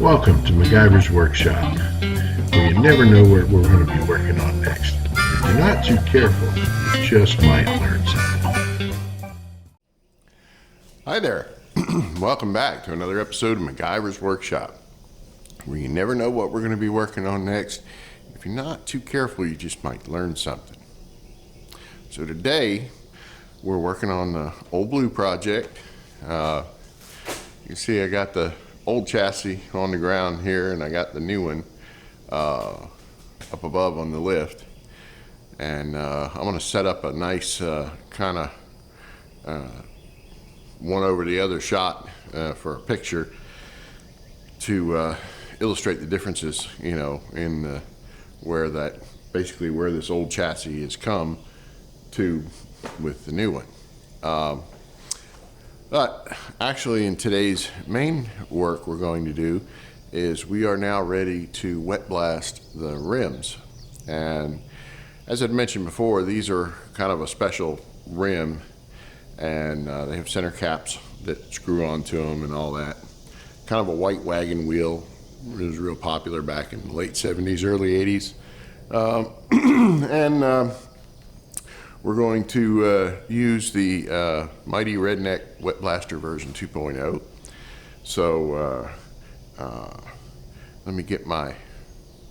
Welcome to Macgyvers Workshop, where you never know what we're going to be working on next. If you're not too careful, you just might learn something. Hi there. Welcome back to another episode of Macgyvers Workshop, where you never know what we're going to be working on next. If you're not too careful, you just might learn something. So today, we're working on the Ole Blue project. You see I got the old chassis on the ground here, and I got the new one up above on the lift. And I'm going to set up a nice kind of one over the other shot for a picture to illustrate the differences, you know, in where that basically where this old chassis has come to with the new one. But actually, in today's main work we're going to do is we are now ready to wet blast the rims. And as I'd mentioned before, these are kind of a special rim, and they have center caps that screw onto them and all that. Kind of a white wagon wheel. It was real popular back in the late 70s, early 80s. We're going to use the Mighty Redneck Wetblaster version 2.0. So let me get my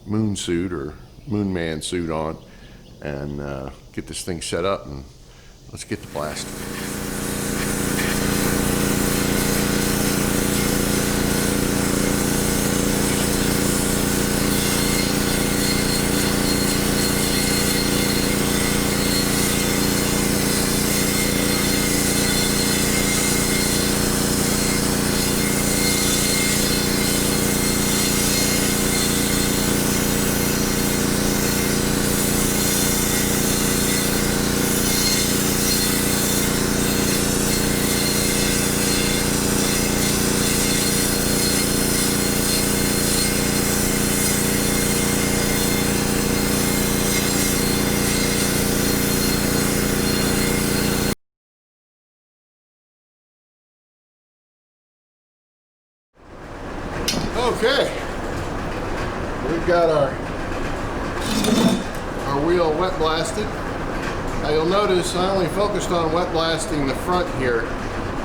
moon suit or moon man suit on and get this thing set up, and let's get to blasting. Okay, we've got our wheel wet blasted. Now you'll notice I only focused on wet blasting the front here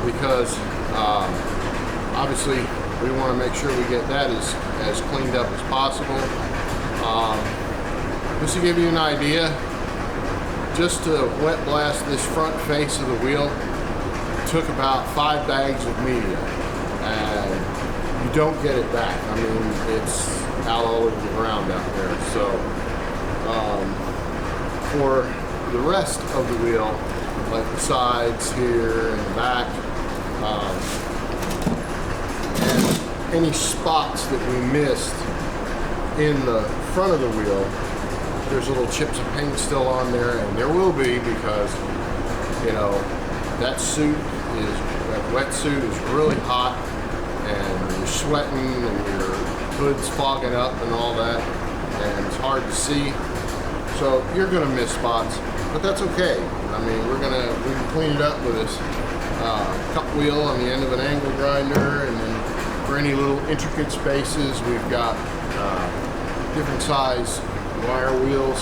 because obviously we want to make sure we get that as cleaned up as possible. Just to give you an idea, just to wet blast this front face of the wheel took about 5 bags of media, and you don't get it back. I mean, it's out all over the ground out there. So for the rest of the wheel, like the sides here and the back, and any spots that we missed in the front of the wheel, there's little chips of paint still on there, and there will be, because, you know, that wetsuit is really hot, and you're sweating and your hood's fogging up and all that, and it's hard to see. So you're gonna miss spots, but that's okay. I mean, we can clean it up with this cup wheel on the end of an angle grinder, and then for any little intricate spaces, we've got different size wire wheels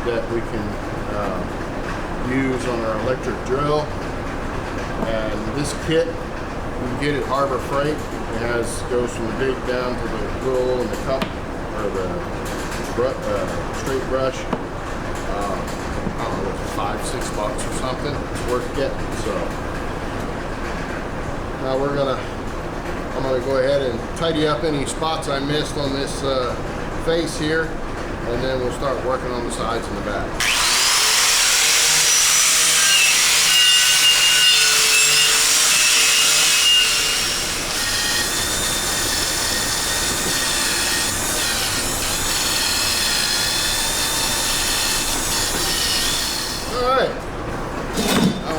that we can use on our electric drill. And this kit, you can get at Harbor Freight. It goes from the big down to the little and the cup, or the straight brush. I don't know, $5-6 or something. It's worth getting. So now I'm gonna go ahead and tidy up any spots I missed on this face here, and then we'll start working on the sides and the back.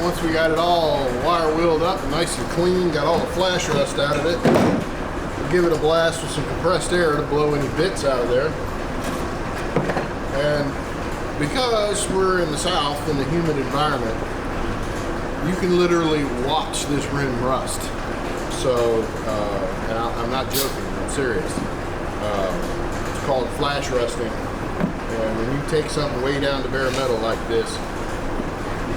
Once we got it all wire wheeled up and nice and clean, got all the flash rust out of it, we'll give it a blast with some compressed air to blow any bits out of there. And because we're in the South in a humid environment, you can literally watch this rim rust. So, and I'm not joking. I'm serious. It's called flash rusting. And when you take something way down to bare metal like this,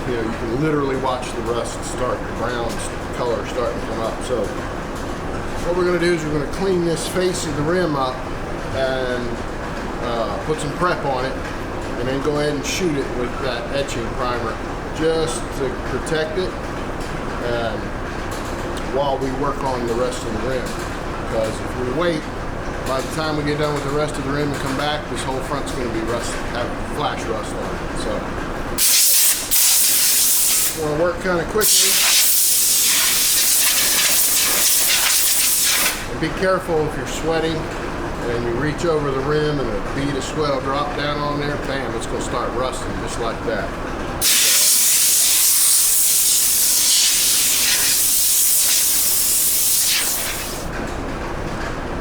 you know, you can literally watch the rust start, the brown color starting to come up. So what we're going to do is we're going to clean this face of the rim up and put some prep on it, and then go ahead and shoot it with that etching primer just to protect it and while we work on the rest of the rim. Because if we wait, by the time we get done with the rest of the rim and come back, this whole front's going to be rust, have flash rust on it. So want to work kind of quickly. And be careful if you're sweating and you reach over the rim and a bead of sweat will drop down on there, bam, it's going to start rusting just like that.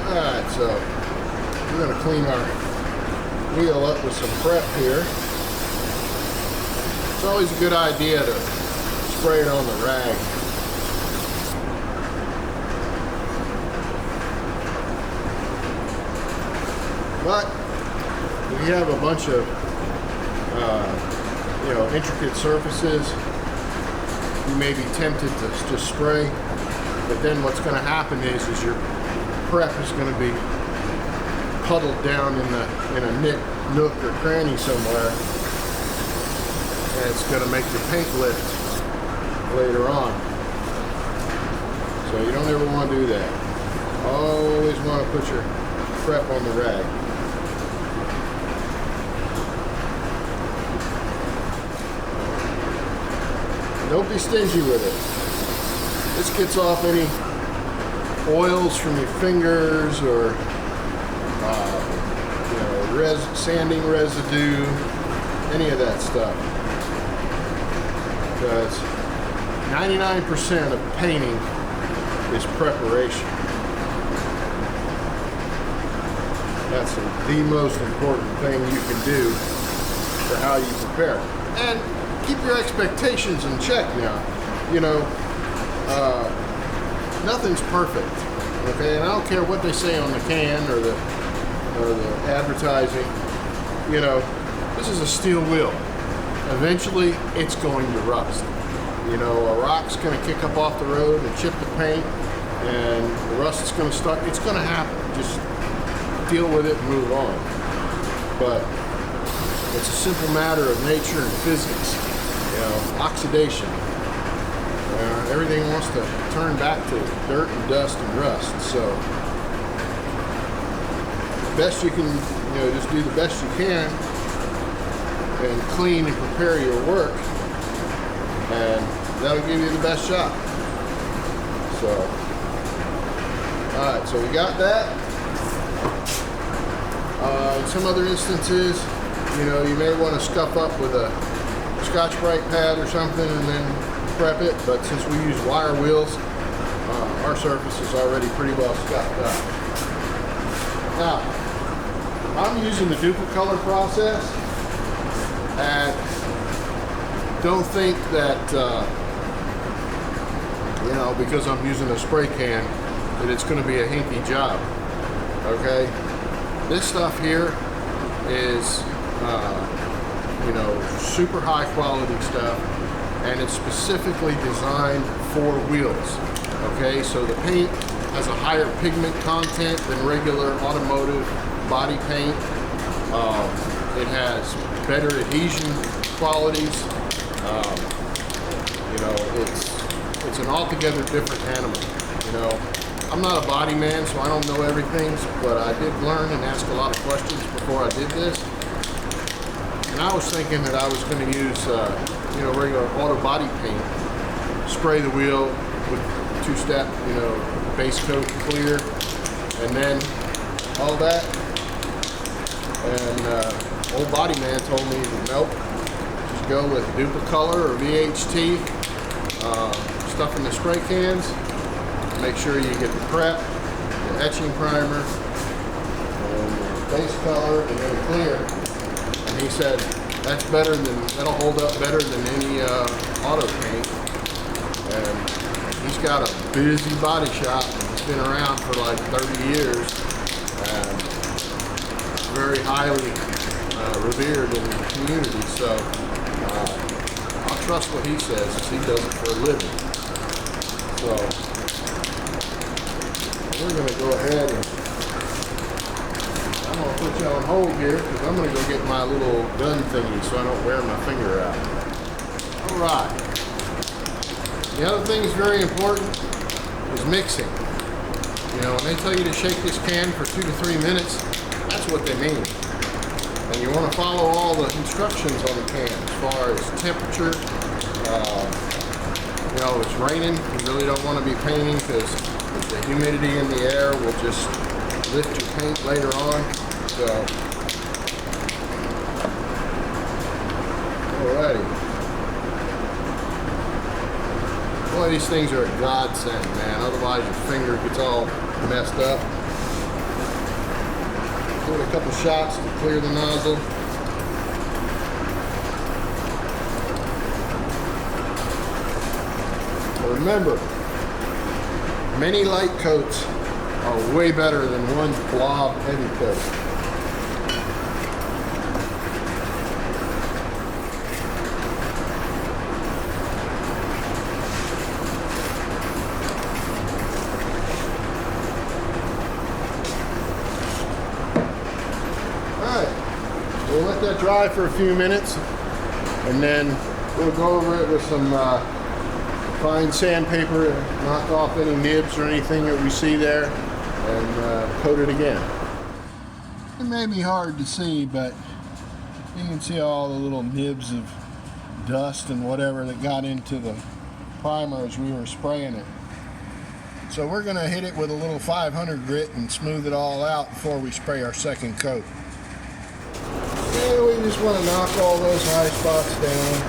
Alright, so we're going to clean our wheel up with some prep here. It's always a good idea to spray it on the rag. But we have a bunch of you know, intricate surfaces. You may be tempted to just spray, but then what's going to happen is your prep is going to be puddled down in a nook or cranny somewhere, and it's going to make your paint lift later on. So you don't ever want to do that. Always want to put your prep on the rag. Don't be stingy with it. This gets off any oils from your fingers or you know, sanding residue, any of that stuff. Because 99% of painting is preparation. That's the most important thing you can do for how you prepare. And keep your expectations in check now. You know, nothing's perfect, okay? And I don't care what they say on the can or the advertising. You know, this is a steel wheel. Eventually, it's going to rust. You know, a rock's going to kick up off the road and chip the paint, and the rust is going to start. It's going to happen. Just deal with it and move on. But it's a simple matter of nature and physics. You know, oxidation. Everything wants to turn back to dirt and dust and rust. So, best you can, you know, just do the best you can and clean and prepare your work, and that'll give you the best shot. So, alright, so we got that. In some other instances, you know, you may want to scuff up with a Scotch-Brite pad or something and then prep it, but since we use wire wheels, our surface is already pretty well scuffed up. Now, I'm using the DupliColor process, and don't think that, you know, because I'm using a spray can, that it's going to be a hinky job, okay? This stuff here is, you know, super high quality stuff, and it's specifically designed for wheels, okay? So the paint has a higher pigment content than regular automotive body paint. It has better adhesion qualities. You know, it's an altogether different animal. You know, I'm not a body man, so I don't know everything, but I did learn and ask a lot of questions before I did this. And I was thinking that I was going to use, you know, regular auto body paint, spray the wheel with two-step, you know, base coat clear, and then all that. And old body man told me, nope, just go with DupliColor or VHT, stuff in the spray cans. Make sure you get the prep, the etching primer, and the base color, and then clear. And he said that's better than, that'll hold up better than any auto paint. And he's got a busy body shop. been around for like 30 years and very highly revered in the community. So I'll trust what he says, because he does it for a living. So we're going to go ahead and I'm going to put you on hold here, because I'm going to go get my little gun thingy so I don't wear my finger out. All right. The other thing that's very important is mixing. You know, when they tell you to shake this can for 2 to 3 minutes, that's what they mean. And you want to follow all the instructions on the can as far as temperature. You know, if it's raining, you really don't want to be painting, because the humidity in the air will just lift your paint later on. So, alrighty. Boy, these things are a godsend, man. Otherwise, your finger gets all messed up. Give it a couple shots to clear the nozzle. But remember, many light coats are way better than one blob heavy coat. We'll let that dry for a few minutes, and then we'll go over it with some fine sandpaper, knock off any nibs or anything that we see there, and coat it again. It may be hard to see, but you can see all the little nibs of dust and whatever that got into the primer as we were spraying it. So we're going to hit it with a little 500 grit and smooth it all out before we spray our second coat. And we just want to knock all those high spots down.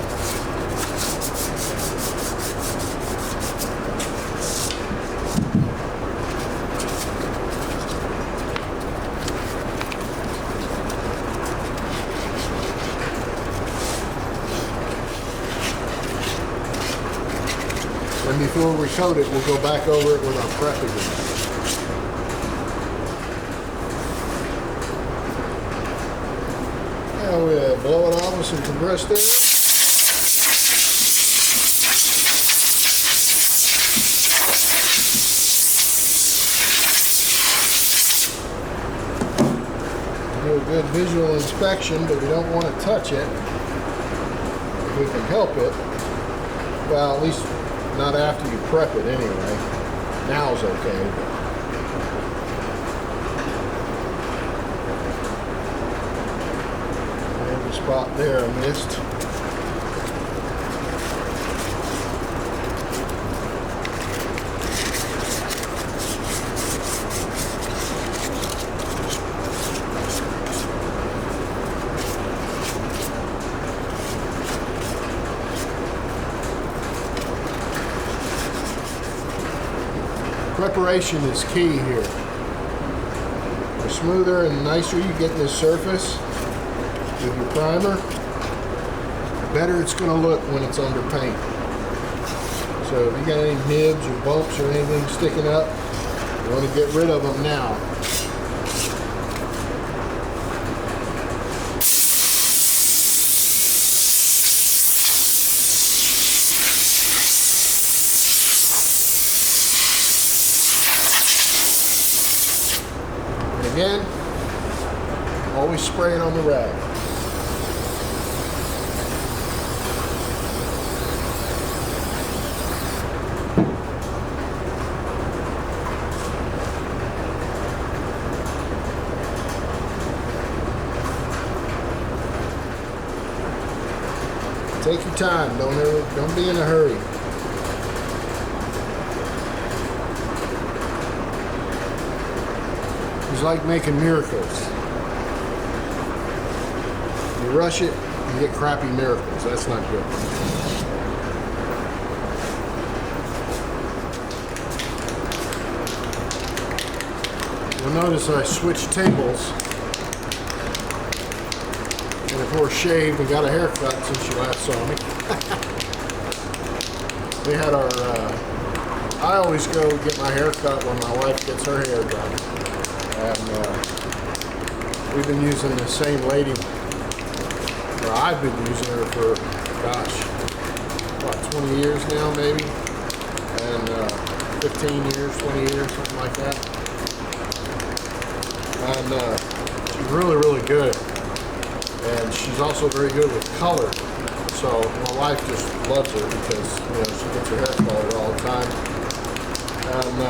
And before we coat it, we'll go back over it with our prep again. Now we'll blow it off with some compressed air. Do a good visual inspection, but we don't want to touch it if we can help it. Well, at least not after you prep it anyway. Now's okay. Spot there I missed. Preparation is key here. The smoother and nicer you get in this surface with your primer, the better it's going to look when it's under paint. So if you got any nibs or bumps or anything sticking up, you want to get rid of them now. And again, always spray it on the rag. Take your time. Don't be in a hurry. It's like making miracles. You rush it, you get crappy miracles. That's not good. You'll notice I switched tables. And of course shaved and got a haircut since you last saw me. We had our I always go get my hair cut when my wife gets her hair done. And we've been using the same lady, or I've been using her for, gosh, what, 20 years now maybe? And 15 years, 20 years, something like that. And she's really, really good. And she's also very good with color. So my wife just loves her because, you know, she gets her hair colored all the time. And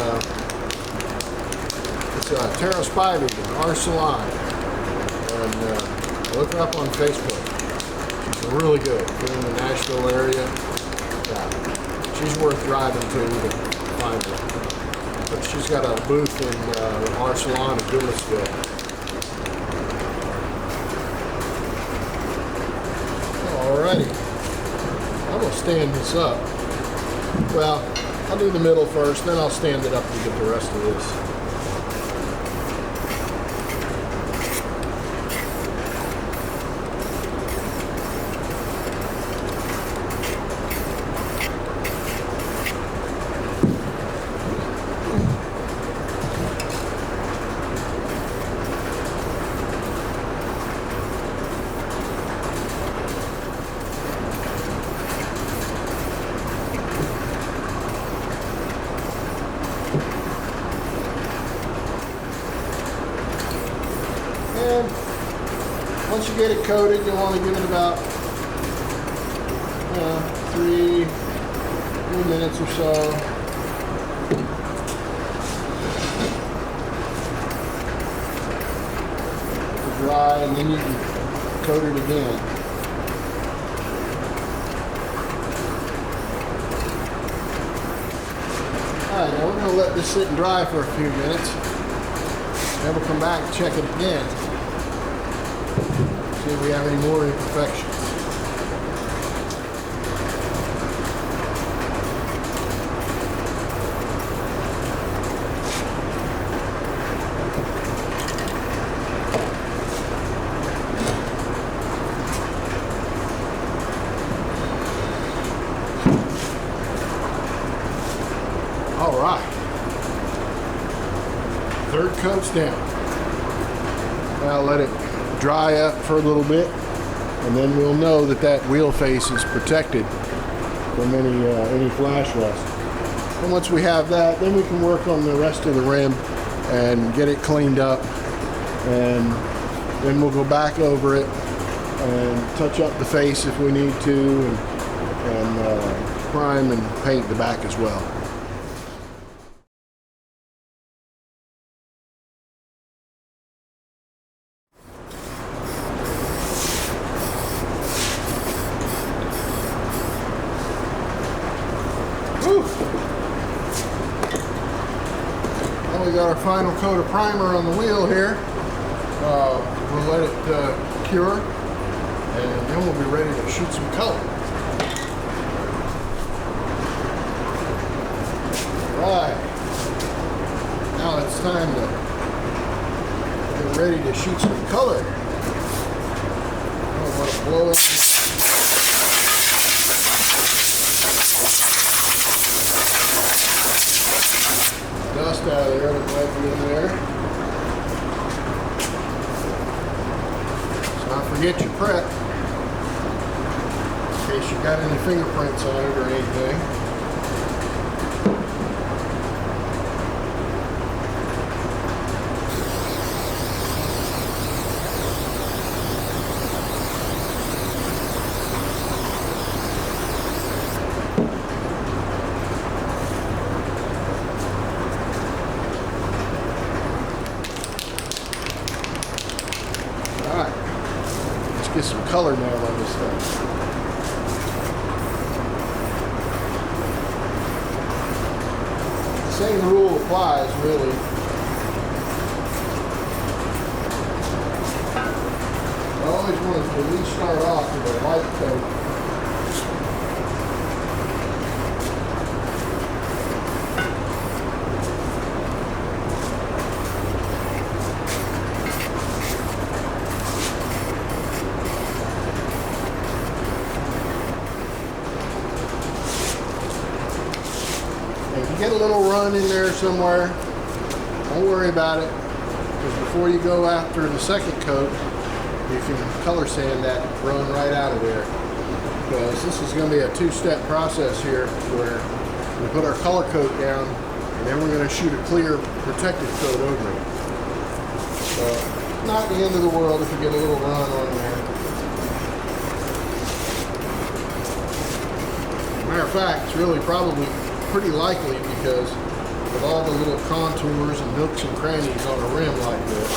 it's Tara Spivey in our salon. And look her up on Facebook. She's really good. If you're in the Nashville area, yeah, she's worth driving to find her. But she's got a booth in our salon in Douglasville. Alrighty, I'm going to stand this up. Well, I'll do the middle first, then I'll stand it up to get the rest of this. Once you get it coated, you'll want to give it about 3 minutes or so. To dry, and then you can coat it again. Alright, now we're going to let this sit and dry for a few minutes. Then we'll come back and check it again. See if we have any more imperfections. All right. Third coat's down. Now let it dry up for a little bit, and then we'll know that that wheel face is protected from any flash rust. And once we have that, then we can work on the rest of the rim and get it cleaned up, and then we'll go back over it and touch up the face if we need to, and prime and paint the back as well. Now we got our final coat of primer on the wheel here. We'll let it cure, and then we'll be ready to shoot some color. Right. Now it's time to get ready to shoot some color. I want to blow it. Dust out of there that might be in there. So don't forget your prep in case you got any fingerprints on it or anything. Get some color now on this stuff. The same rule applies, really. I always want to at least start off with a light coat. Get a little run in there somewhere, don't worry about it, because before you go after the second coat, you can color sand that run right out of there. Because this is going to be a two-step process here where we put our color coat down and then we're going to shoot a clear protective coat over it. So, not the end of the world if you get a little run on there. Matter of fact, it's really probably pretty likely because of all the little contours and nooks and crannies on a rim like this.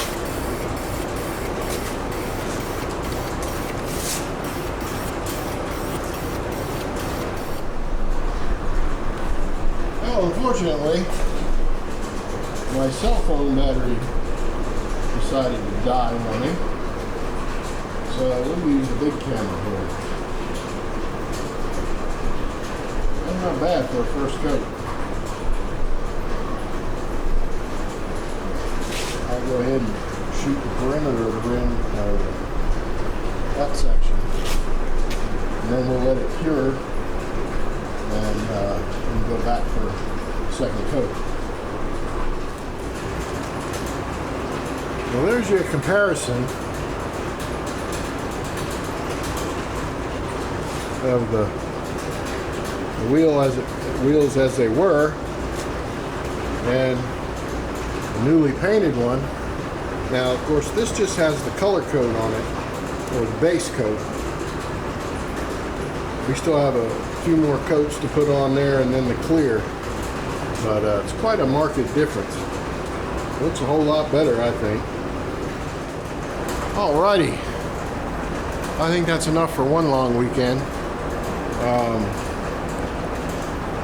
Well, unfortunately, my cell phone battery decided to die on me, so we'll use the big camera here. That's not bad for a first coat. I'll go ahead and shoot the perimeter of the rim, that section, and then we'll let it cure and go back for second coat. Well, there's your comparison of the wheels as they were and the newly painted one. Now, of course, this just has the color coat on it, or the base coat. We still have a few more coats to put on there and then the clear, but it's quite a marked difference. It looks a whole lot better, I think. Alrighty, I think that's enough for one long weekend.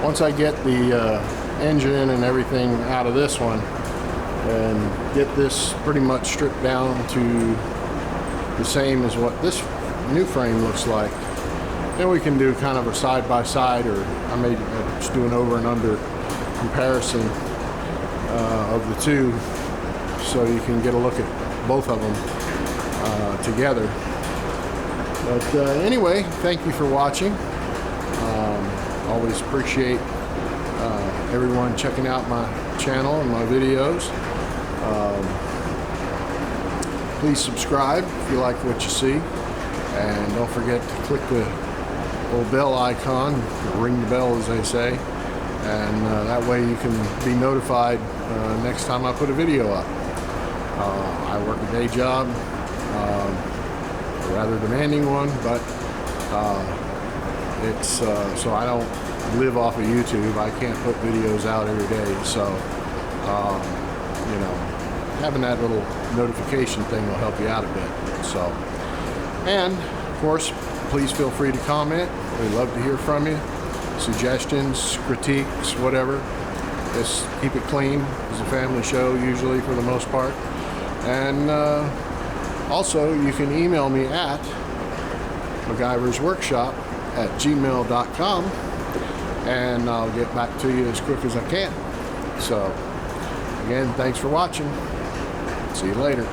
Once I get the engine and everything out of this one and get this pretty much stripped down to the same as what this new frame looks like, then we can do kind of a side-by-side, or I may just do an over and under comparison of the two, so you can get a look at both of them together. But anyway, thank you for watching. Always appreciate everyone checking out my channel and my videos. Please subscribe if you like what you see, and don't forget to click the little bell icon, ring the bell as they say, and that way you can be notified next time I put a video up. I work a day job, a rather demanding one, but it's so I don't live off of YouTube. I can't put videos out every day, so you know, having that little notification thing will help you out a bit. So, and of course, please feel free to comment. We'd love to hear from you. Suggestions, critiques, whatever. Just keep it clean. It's a family show usually for the most part. And also, you can email me at macgyversworkshop@gmail.com, and I'll get back to you as quick as I can. So, again, thanks for watching. See you later.